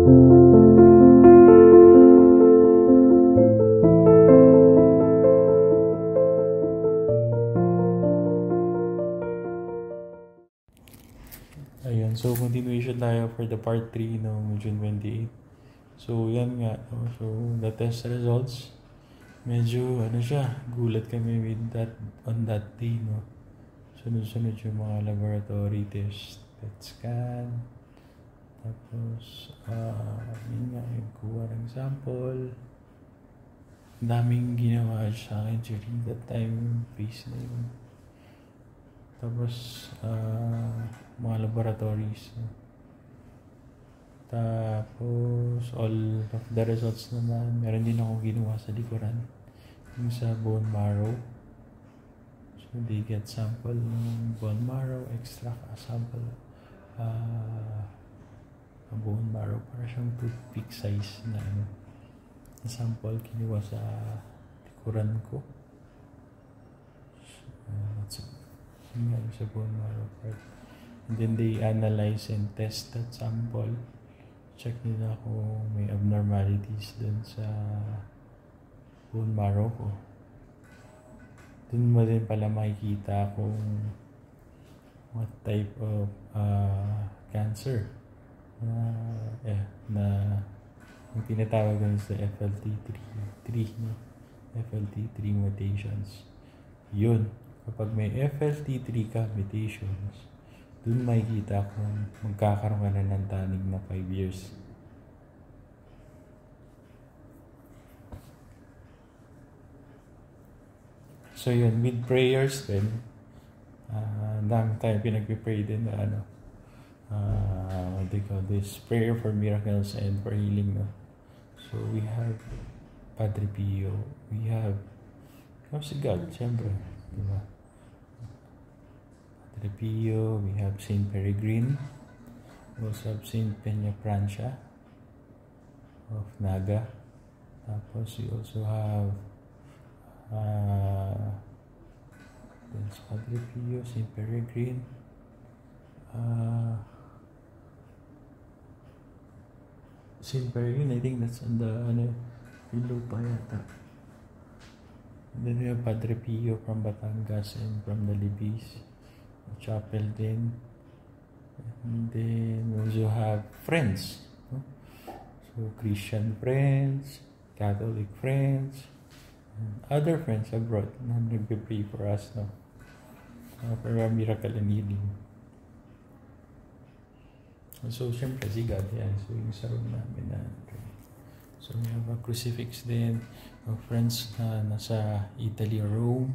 Ayun, so continuation tayo for the part 3 noong June 28. So yan nga, no? So the test results, medyo gulat kami with that on that day, no? Sunod-sunod yung mga laboratory test, PET scan, tapos yun nga, yung kuha ng sample. Daming ginawa sa akin during that time, phase na yun. Tapos mga laboratories, no? Tapos all of the results naman, meron din ako ginawa sa likuran, yung sa bone marrow. So they get sample ng bone marrow, extract a sample bone marrow, para siyang toothpick size na sample kinuha sa likuran ko. So, sa bone marrow part. And then they analyze and test that sample. Check nila kung may abnormalities dun sa bone marrow ko. Dun mo din pala makikita kung what type of cancer na yung tinatawag dun sa FLT3 mutations. Yun. Kapag may FLT3 ka mutations, dun makikita kung magkakaroon ka na ng tanig na 5 years. So yun, with prayers din, dami tayo pinagpipray din na what they call this, prayer for miracles and for healing, no? So we have Padre Pio, we have si God, siyempre, diba? Padre Pio, we have Saint Peregrine, we also have Saint Peña Francia of Naga. Tapos we also have Padre Pio, Saint Peregrine, Saint Peregrine, I think that's on the below pa yata. And then we have Padre Pio from Batangas and from the Libis Chapel din. And then we also have friends, no? So Christian friends, Catholic friends, and other friends abroad na nagpe-pray for us, no? For a miracle and healing. So syempre si God, yan. So yung sa room namin na so we have a crucifix din of friends na nasa Italy or Rome,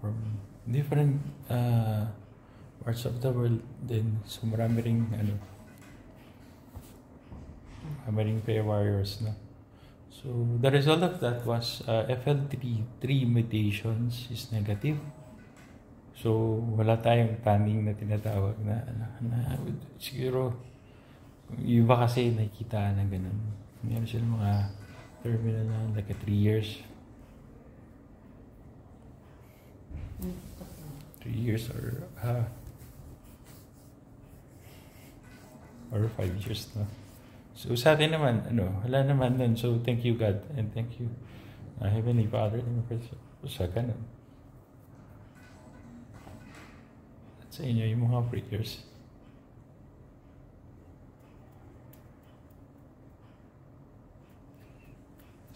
from different parts of the world din. So marami ring prayer warriors, no? So the result of that was FLT3 mutations is negative. So wala tayong tanning na tinatawag na siguro yung iba kasi nakikita na ganun. Meron sila mga terminal na like 3 years. 3 years or 5 years na. So sa atin naman, wala naman nun. So thank you God and thank you Heavenly Father sa ganun. At sa inyo yung mga prayers.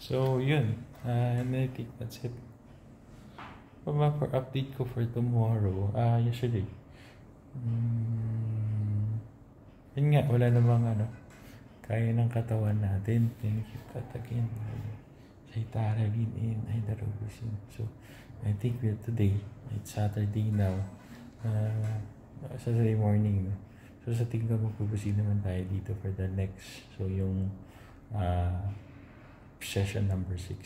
So yun, and I think that's it. For update ko for tomorrow, yesterday. Yun nga, wala namang kaya ng katawan natin. Thank you, Katagin. Cytarabine and hydroxyzine. So, I think today, it's Saturday now. Saturday morning. No? So, sa tingin ko magpupusin naman tayo dito for the next. So, yung session number 6.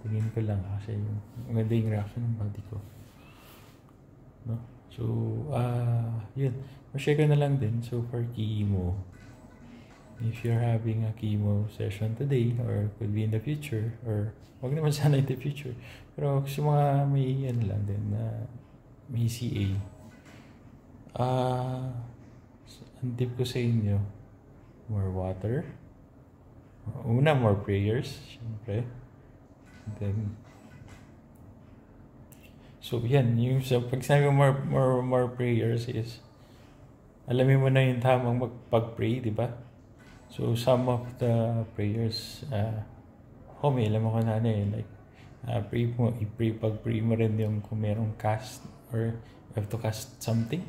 Tingin ko lang kasi yung maganda yung reaction ng body ko. No? So, yun. Ma-share ko na lang din. So, for chemo, if you're having a chemo session today or could be in the future or wag naman sana in the future, pero kasi mga may lang din na may CA, ang tip ko sa inyo, more water. Una, more prayers, syempre. Then, so yan, yung so, pag sinabi more prayers is, alamin mo na yung tamang pag-pray, di ba? So, some of the prayers, may alam ako na like, pray mo, pag-pray mo rin yung kung merong cast or you have to cast something.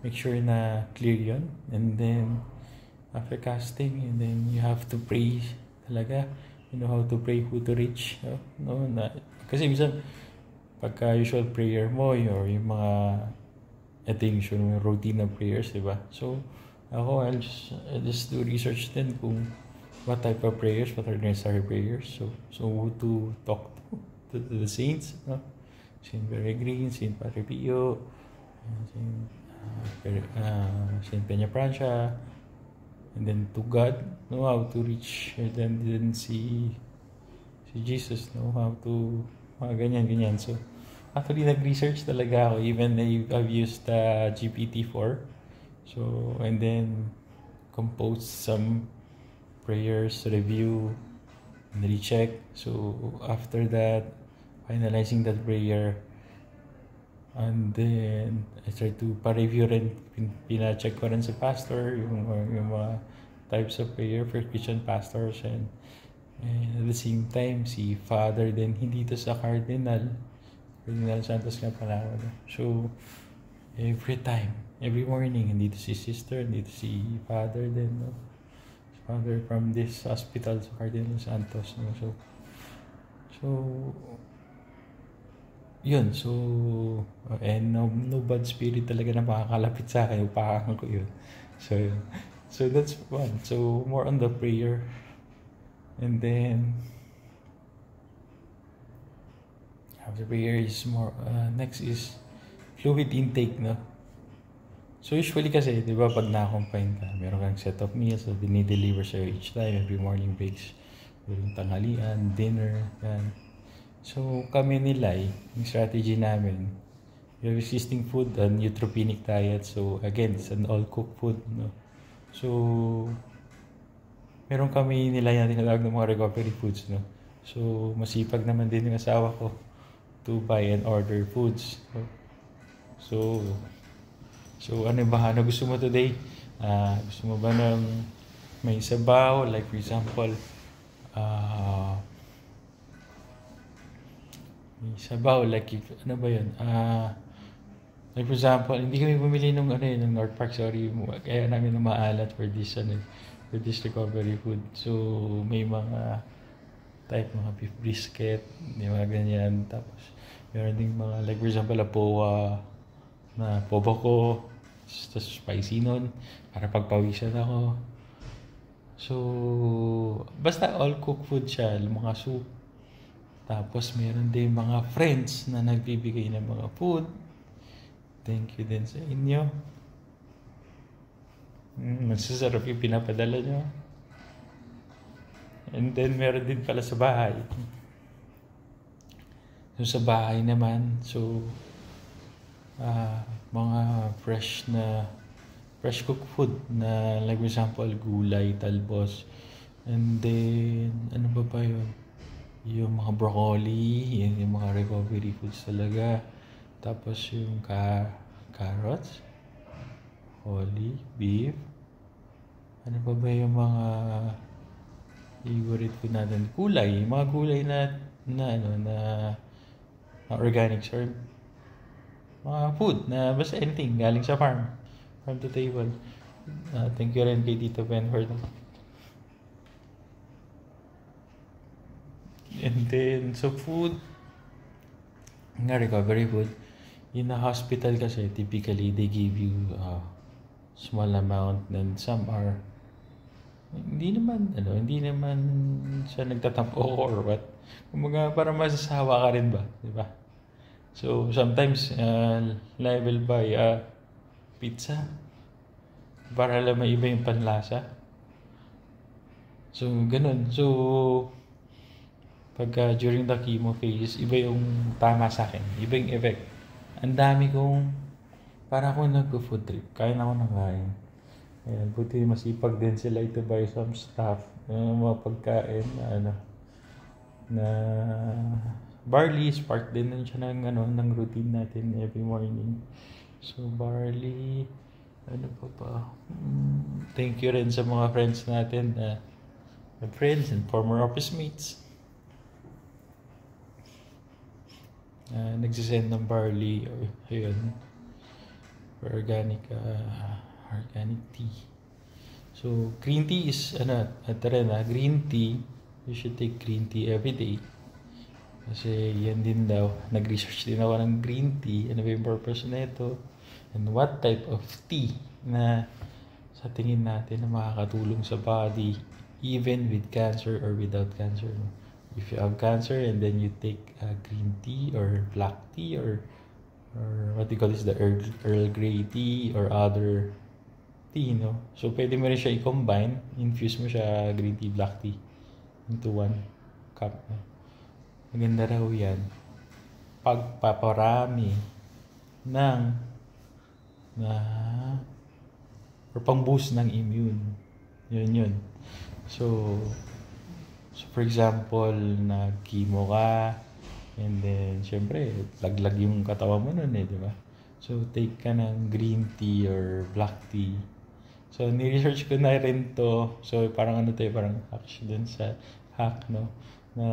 Make sure na clear yun. And then, after casting, and then you have to pray talaga. You know how to pray, who to reach. No? Kasi minsan, pagka usual prayer mo, or yung mga, ito yung usual routine of prayers, di ba? So, ako, I'll just do research din kung what type of prayers, what are necessary prayers. So who to talk to the saints, no? Saint Peregrine, Saint Padre Pio, Saint Peñaprancia, and then to God, know how to reach, and then si Jesus, know how to, ganyan. So, actually, nag-research talaga ako. Even I've used GPT-4. So, and then, compose some prayers, review, and recheck. So, after that, finalizing that prayer, and then, I try to pa-review rin, pina-check ko rin sa pastor, yung mga types of prayer for Christian pastors, and at the same time, si Father din, hindi to sa Cardinal Santos Capalawan. So, every morning, nandito si sister, nandito si Father din, no? Father from this hospital sa Cardinal Santos, no? So, yun. So, and no bad spirit talaga na makakalapit sa akin. Upakan ko yun. So that's one. So, more on the prayer. And then, after prayer is more, next is fluid intake, no? So, usually kasi, di ba, pag na-confine ka, meron kang set of meals na dinideliver sa'yo each time, every morning breaks, during tanghalian, dinner, yan. So, kami nilay, yung strategy namin, we have existing food, a neutropenic diet. So, again, it's an all-cooked food, no? So, meron kami nilay na tinatawag ng mga recovery foods, no? So, masipag naman din yung asawa ko to buy and order foods. So ano ba? Ano gusto mo today? Gusto mo ba ng may sabaw? Like, for example, may sabaw. Like, ano ba yun? Like, for example, hindi kami bumili ng North Park, sorry. Kaya namin na maalat for this recovery food. So, may mga type, mga beef brisket, may mga ganyan. Tapos, meron ding mga, like, for example, na pobo ko, tapos spicy nun, para pagpawisan ako. So, basta all-cooked food siya, mga soup. Tapos, meron din mga friends na nagbibigay ng mga food. Thank you din sa inyo. Masasarap yung pinapadala nyo. And then, meron din pala sa bahay. So, sa bahay naman, mga fresh cooked food na, like, for example, gulay, talbos. And then, ano ba yun? Yung mga broccoli, yung mga recovery foods talaga. Tapos yung carrots, broccoli, beef. Ano ba yung mga favorite food natin? Gulay, mga gulay na organic, or mga food na basta anything galing sa farm to table. Thank you rin kay Tito Ben for that. And then, so food, recovery food, in a hospital kasi, typically, they give you small amount, and some are, hindi naman siya nagtatampo or what. Kumbaga, para masasawa ka rin ba? Diba? So, sometimes, level by pizza. Para lang may iba yung panlasa. So, ganun. So, pagka during the chemo phase, iba yung tama sa akin. Iba yung effect. Ang dami kong, para ako nag-food trip. Kain ako ng kain. Ayan, buti masipag din sila to buy some stuff, mga pagkain na na barley is part din siya ng routine natin every morning. So barley, ano pa ba? Thank you rin sa mga friends natin, friends and former office mates. Nagsisend ng barley, ayun, for organic tea. So green tea is green tea, you should take green tea every day. Kasi yan din daw, nag-research din ako ng green tea, ano ba yung purpose na ito, and what type of tea na sa tingin natin na makakatulong sa body even with cancer or without cancer. If you have cancer and then you take green tea or black tea or what you call this, the Earl Grey tea or other tea, no? So pwede mo rin siya i-combine, infuse mo siya green tea, black tea into one cup. Maganda raw yan. Pagpaparami or pang-boost ng immune. Yun. So for example, nag-chemo ka, and then, syempre, laglag yung katawan mo nun di ba? So, take ka ng green tea or black tea. So, ni-research ko na rin to. So, parang parang hack dun sa hack, no? Na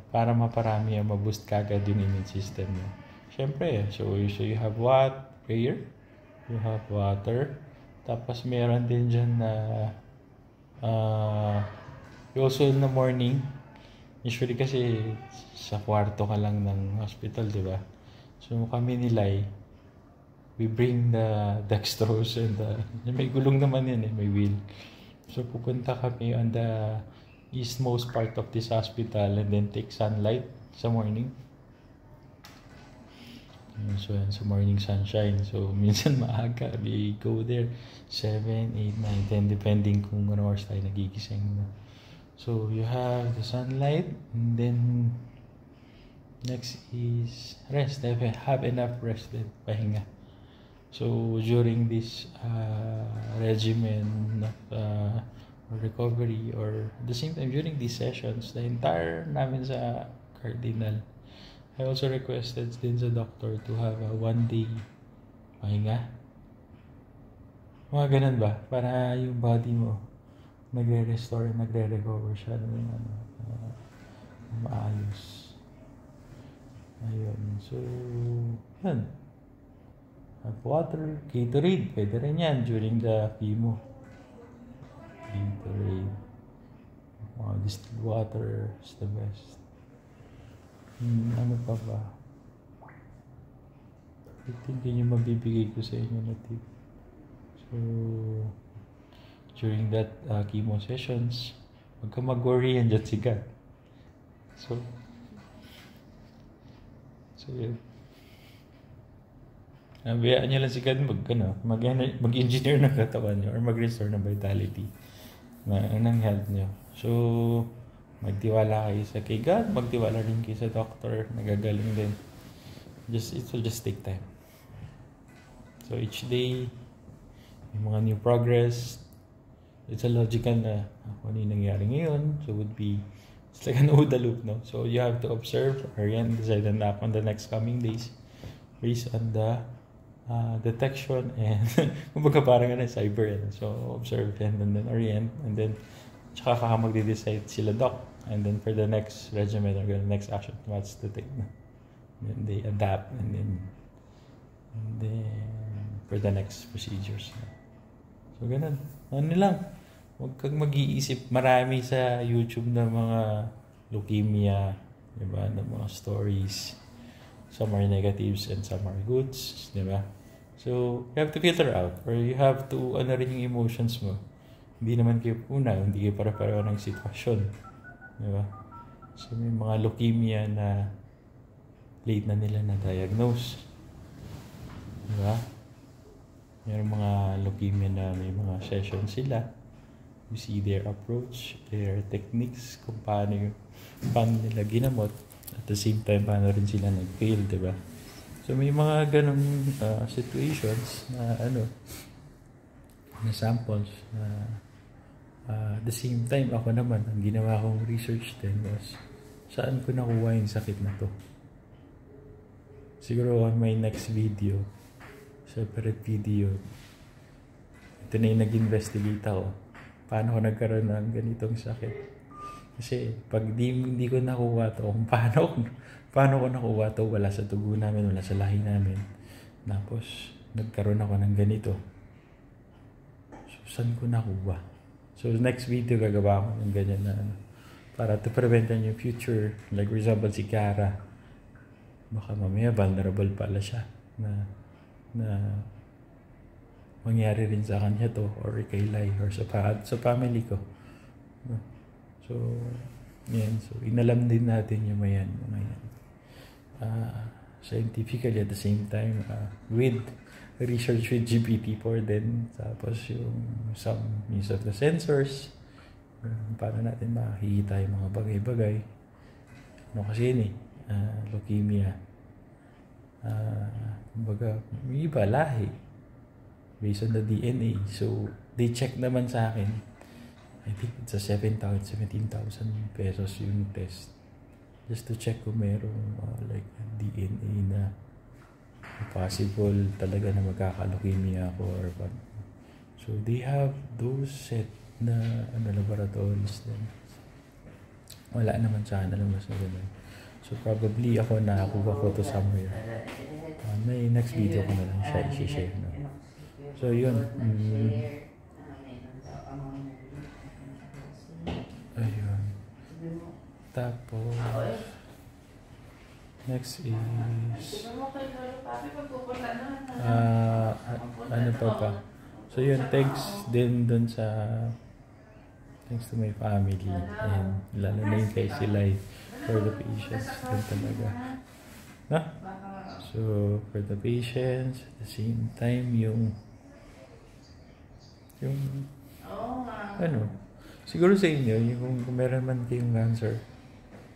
para maparami maboost kagad yung immune system mo. Syempre, so you have prayer, you have water, tapos meron din dyan na also in the morning, usually kasi sa kwarto ka lang ng hospital, di ba? So kami nilay, we bring the dextrose and may gulong naman yun may wheel. So pupunta kami on the eastmost part of this hospital and then take sunlight sa morning. So sa morning sunshine. So minsan maaga, we go there 7, 8, 9, 10 depending kung ano oras tayo nagigising. So you have the sunlight, and then next is rest. Have enough rest and pahinga. So during this regimen of recovery, or at the same time during these sessions, the entire namin sa Cardinal, I also requested din sa doctor to have a 1-day pahinga. Mga ganun ba? Para yung body mo nagre-restore, nagre-recover siya ng maayos. Ayun. So, yan. Have water, Gatorade. Pwede rin yan during the chemo. Gatorade. Distilled water is the best. Ano pa ba? I think yun yung mabibigay ko sa inyo na tip. So, during that chemo sessions, huwag ka mag-worry, yan dyan si God. So yun. Bayaan nyo lang si God mag-engineer ng katawan nyo or mag-restore ng vitality ng health nyo. So, magtiwala kayo sa kay God, magtiwala rin kayo sa doctor, nagagaling din. It will just take time. So, each day, may mga new progress. It's a logical na kung ano yung nangyari ngayon. So, it's like an OODA loop, no? So, you have to observe, decide and act on the next coming days based on the detection and kumbaga parang cyber. So, observe and then orient, and then tsaka magde-decide sila doc. And then for the next regimen or the next action, what's to take, no? Then they adapt and then for the next procedures. So, ganun. Ano lang. Huwag kang mag-iisip. Marami sa YouTube na mga leukemia, diba? Na mga stories. Some are negatives and some are goods, diba? So, you have to filter out, or you have to rin yung emotions mo. Hindi naman kayo hindi kayo para-pareho ng sitwasyon. Diba? So, may mga leukemia na late na nila na-diagnose. Diba? May mga leukemia na may mga sessions sila. You see their approach, their techniques, kung paano nila ginamot. At the same time, paano rin sila nag-fail, diba? So, may mga ganong situations na na samples. At the same time, ako naman, ang ginawa kong research din was saan ko nakuha yung sakit na to. Siguro on my next video, separate video, ito na yung nag-investigate ako. Paano ko nagkaroon ng ganitong sakit? Kasi pag hindi ko nakuha to, kung paano ko nakuha to, wala sa tugo namin, wala sa lahi namin. Tapos, nagkaroon ako ng ganito. So, saan ko nakuha? So, next video gagawa ko ng ganyan na para to prevent yung future. Like, for example, si Cara. Baka mamaya vulnerable pala siya na mangyari rin sa kanya to or kay Lai or sa family ko. So, yan. So, inalam din natin yung mga yan. Scientifically at the same time with research with GPT-4 din. Tapos yung some use of the sensors. Paano natin makikita yung mga bagay-bagay. Ano kasi yun leukemia. Kumbaga, may iba lahi. Based on the DNA. So, they check naman sa akin. I think it's a 17,000 pesos yung test. Just to check kung merong like DNA na possible talaga na magkaka-leukemia ako or what. So, they have those set na laboratories din. Wala naman sa akin alam mas na ganun. So, probably ako nakakuha ko to somewhere. May next video ko na lang siya i-share. No? So, yun. Ayun. Tapos, next is ano pa. So yun, thanks din dun sa thanks to my family and lalo na yung kay Silay for the patience din talaga. No? So for the patience, at the same time yung siguro sa inyo yung kung meron man kayong cancer,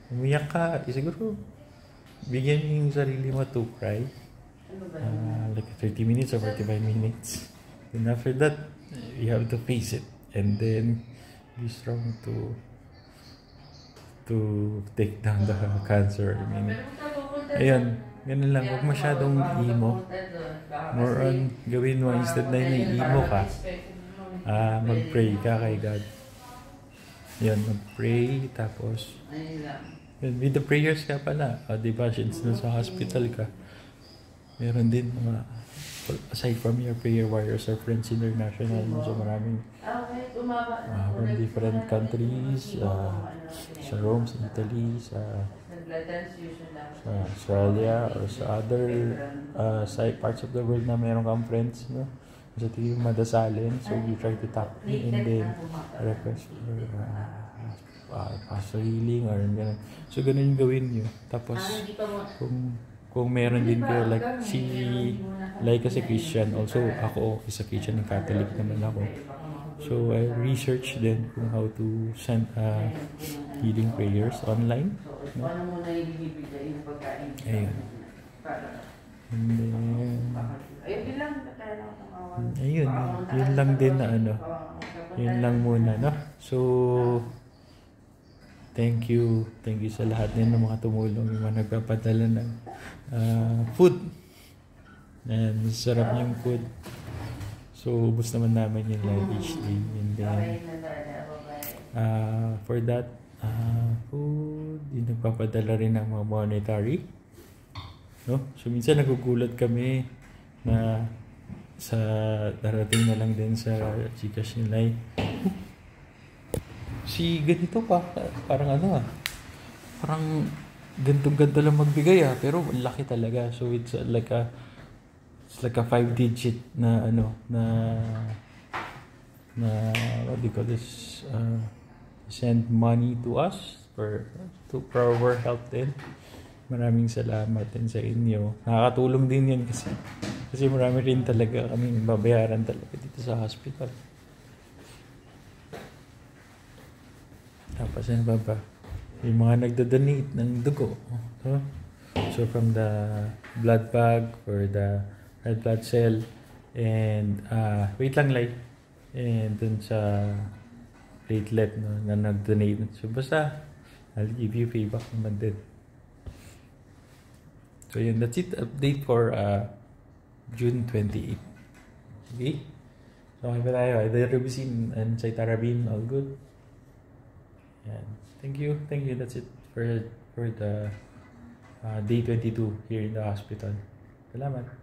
umiyak ka, siguro bigyan niyo yung sarili mo to cry like 30 minutes or 45 minutes. And after that, you have to face it and then be strong to take down the cancer. I mean, ayun, ganun lang. Huwag masyadong emo. More on, gawin mo instead na emo ka, mag-pray ka kay God. Yun, mag-pray, tapos with the prayers ka pala, diba, since nasa hospital ka, meron din mga aside from your prayer warriors or Friends International, so maraming from different countries, sa Rome, sa Italy, sa Australia, or sa other parts of the world na meron kang friends, no? So ito yung madasalin, so you try to tap in and then request for healing or gano'n. So ganun yung gawin nyo. Tapos kung meron din kayo like kasi Christian, also ako isa Christian ng Catholic naman ako. So I research din kung how to send healing prayers online. No? Ayun. And then ayun, yun lang din na yun lang muna, no? So thank you sa lahat din ng mga tumulong, yung mga nagpapadala ng food. And sarap yung food. So ubos naman namin yung live each day. And then for that food, yung nagpapadala rin ng mga monetary, no? So minsan nagugulat kami na sa darating na lang din sa Gcash nila si ganito pa, parang parang gantong-ganto lang magbigay pero laki talaga. So it's like a 5-digit na what do you call this, send money to us for our health din. Maraming salamat din sa inyo. Nakakatulong din yan kasi marami rin talaga kaming babayaran talaga dito sa hospital. Tapos ano ba? Yung mga nagdo-donate ng dugo. So from the blood bag or the red blood cell and wait lang, like And dun sa platelet na nag-donate. So basta, I'll give you feedback naman din. So yun, that's it. Update for June 28. Okay? So okay ba tayo? Hydroxyzine and cytarabine, all good? Yan. Thank you. That's it for the day 22 here in the hospital. Salamat.